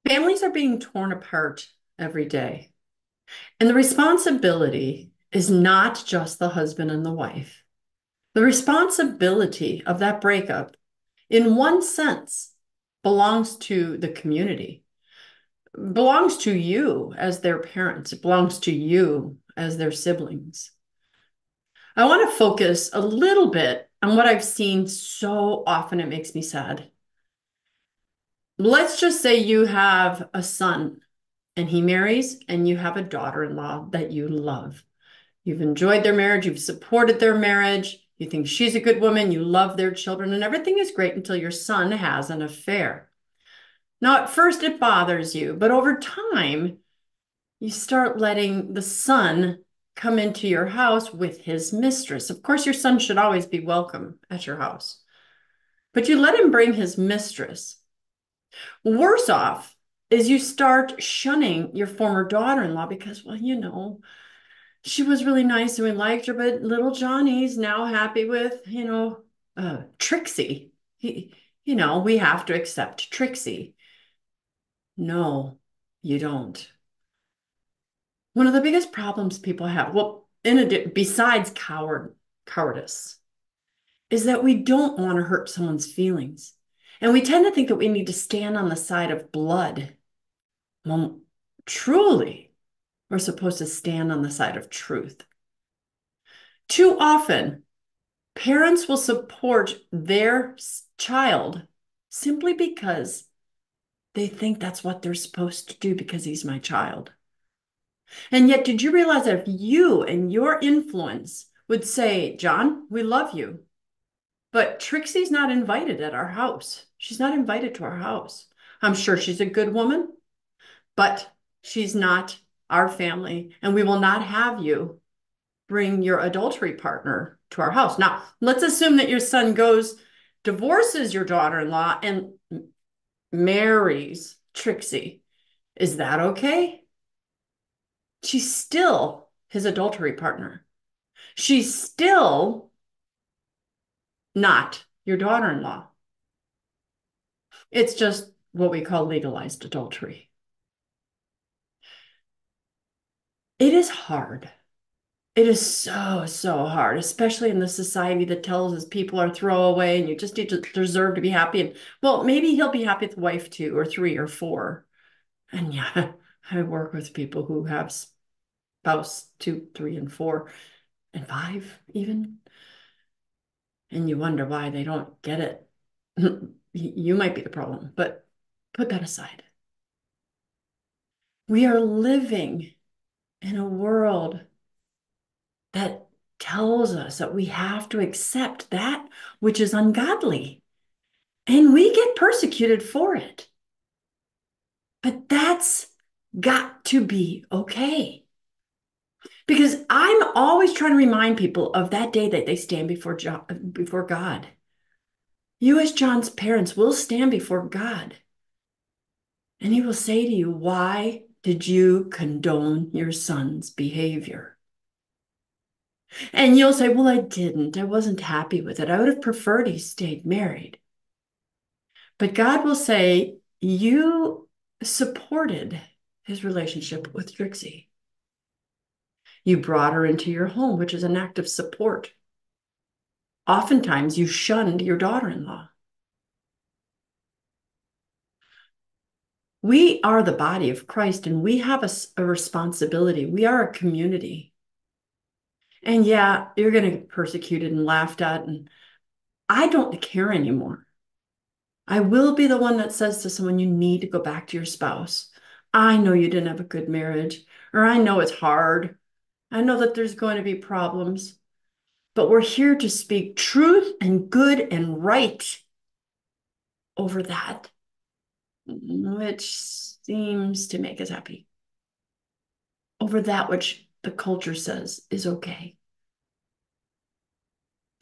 Families are being torn apart every day. And the responsibility is not just the husband and the wife. The responsibility of that breakup, in one sense, belongs to the community, belongs to you as their parents, it belongs to you as their siblings. I want to focus a little bit on what I've seen so often, it makes me sad. Let's just say you have a son and he marries, and you have a daughter-in-law that you love. You've enjoyed their marriage, you've supported their marriage, you think she's a good woman, you love their children, and everything is great until your son has an affair. Now, at first, it bothers you, but over time, you start letting the son come into your house with his mistress. Of course, your son should always be welcome at your house, but you let him bring his mistress. Worse off is you start shunning your former daughter-in-law because, well, she was really nice and we liked her, but little Johnny's now happy with, Trixie. We have to accept Trixie. No, you don't. One of the biggest problems people have, well, besides cowardice, is that we don't want to hurt someone's feelings. And we tend to think that we need to stand on the side of blood. Well, truly, we're supposed to stand on the side of truth. Too often, parents will support their child simply because they think that's what they're supposed to do because he's my child. And yet, did you realize that if you and your influence would say, John, we love you, but Trixie's not invited at our house. She's not invited to our house. I'm sure she's a good woman, but she's not our family, and we will not have you bring your adultery partner to our house. Now, let's assume that your son divorces your daughter-in-law, and marries Trixie. Is that okay? She's still his adultery partner. She's still not your daughter-in-law. It's just what we call legalized adultery. It is hard. It is so, so hard, especially in the society that tells us people are throwaway and you just need to deserve to be happy. And well, maybe he'll be happy with wife two or three or four. And yeah, I work with people who have spouse two, three, and four, and five even. And you wonder why they don't get it. You might be the problem, but put that aside. We are living in a world that tells us that we have to accept that which is ungodly, and we get persecuted for it. But that's got to be okay. Because I'm always trying to remind people of that day that they stand before God. You, as John's parents, will stand before God. And he will say to you, why did you condone your son's behavior? And you'll say, well, I didn't. I wasn't happy with it. I would have preferred he stayed married. But God will say, you supported his relationship with Trixie. You brought her into your home, which is an act of support. Oftentimes, you shunned your daughter-in-law. We are the body of Christ, and we have a responsibility. We are a community. And yeah, you're going to get persecuted and laughed at, and I don't care anymore. I will be the one that says to someone, you need to go back to your spouse. I know you didn't have a good marriage, or I know it's hard. I know that there's going to be problems, but we're here to speak truth and good and right over that, which seems to make us happy, over that which the culture says is okay.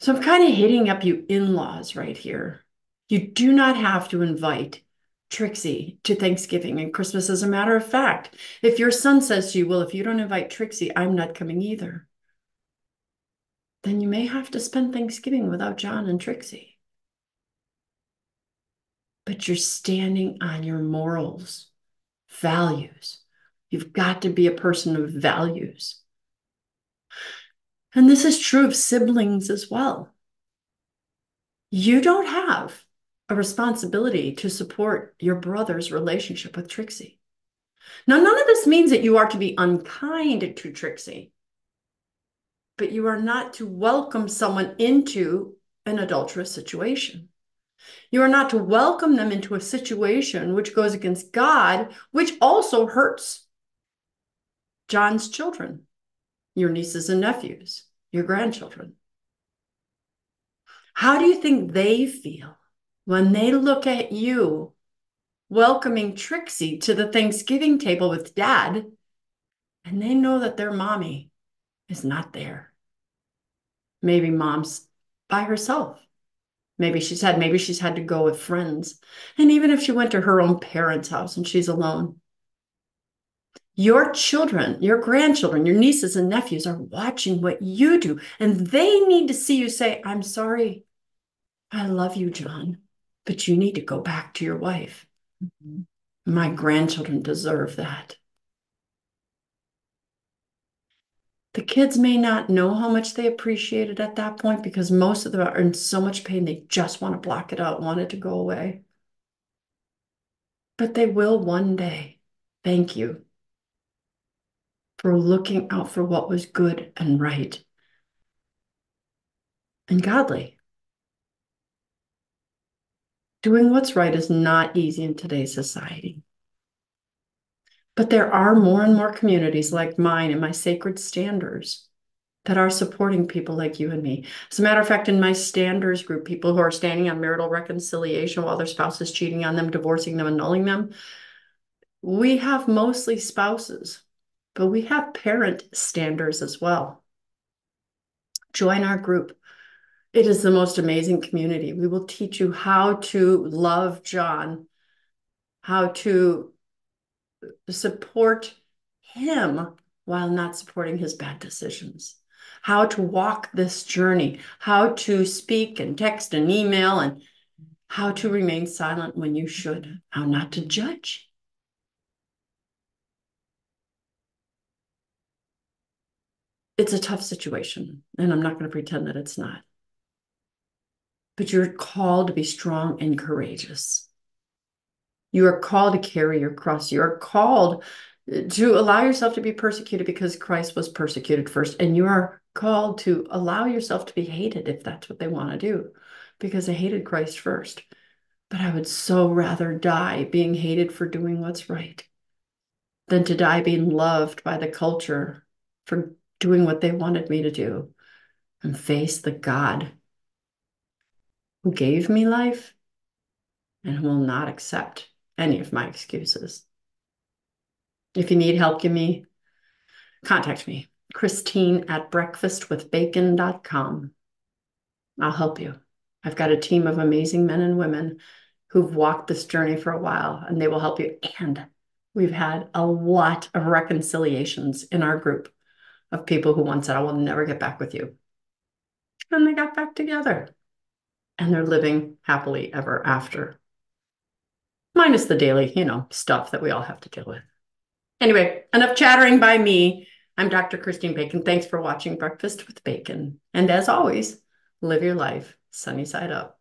So I'm kind of hitting up you in-laws right here. You do not have to invite Trixie to Thanksgiving and Christmas. As a matter of fact, if your son says to you, well, if you don't invite Trixie, I'm not coming either, then you may have to spend Thanksgiving without John and Trixie. But you're standing on your morals. Values. You've got to be a person of values. And this is true of siblings as well. You don't have a responsibility to support your brother's relationship with Trixie. Now, none of this means that you are to be unkind to Trixie, but you are not to welcome someone into an adulterous situation. You are not to welcome them into a situation which goes against God, which also hurts John's children, your nieces and nephews, your grandchildren. How do you think they feel when they look at you welcoming Trixie to the Thanksgiving table with Dad, and they know that their mommy is not there? Maybe mom's by herself. Maybe she's had to go with friends. And even if she went to her own parents' house and she's alone, your children, your grandchildren, your nieces and nephews are watching what you do, and they need to see you say, I'm sorry. I love you, John, but you need to go back to your wife. Mm-hmm. My grandchildren deserve that. The kids may not know how much they appreciate it at that point because most of them are in so much pain, they just want to block it out, want it to go away. But they will one day. Thank you for looking out for what was good and right and godly. Doing what's right is not easy in today's society. But there are more and more communities like mine and my sacred standards that are supporting people like you and me. As a matter of fact, in my standards group, people who are standing on marital reconciliation while their spouse is cheating on them, divorcing them, annulling them, we have mostly spouses, but we have parent standards as well. Join our group. It is the most amazing community. We will teach you how to love John, how to support him while not supporting his bad decisions, how to walk this journey, how to speak and text and email, and how to remain silent when you should, how not to judge. It's a tough situation, and I'm not going to pretend that it's not. But you're called to be strong and courageous. You are called to carry your cross. You are called to allow yourself to be persecuted because Christ was persecuted first. And you are called to allow yourself to be hated if that's what they want to do, because they hated Christ first. But I would so rather die being hated for doing what's right than to die being loved by the culture for doing what they wanted me to do and face the God who gave me life and who will not accept any of my excuses. If you need help, contact me, Christine@breakfastwithbacon.com. I'll help you. I've got a team of amazing men and women who've walked this journey for a while, and they will help you. And we've had a lot of reconciliations in our group of people who once said, I will never get back with you. And they got back together. And they're living happily ever after. Minus the daily, stuff that we all have to deal with. Anyway, enough chattering by me. I'm Dr. Christine Bacon. Thanks for watching Breakfast with Bacon. And as always, live your life sunny side up.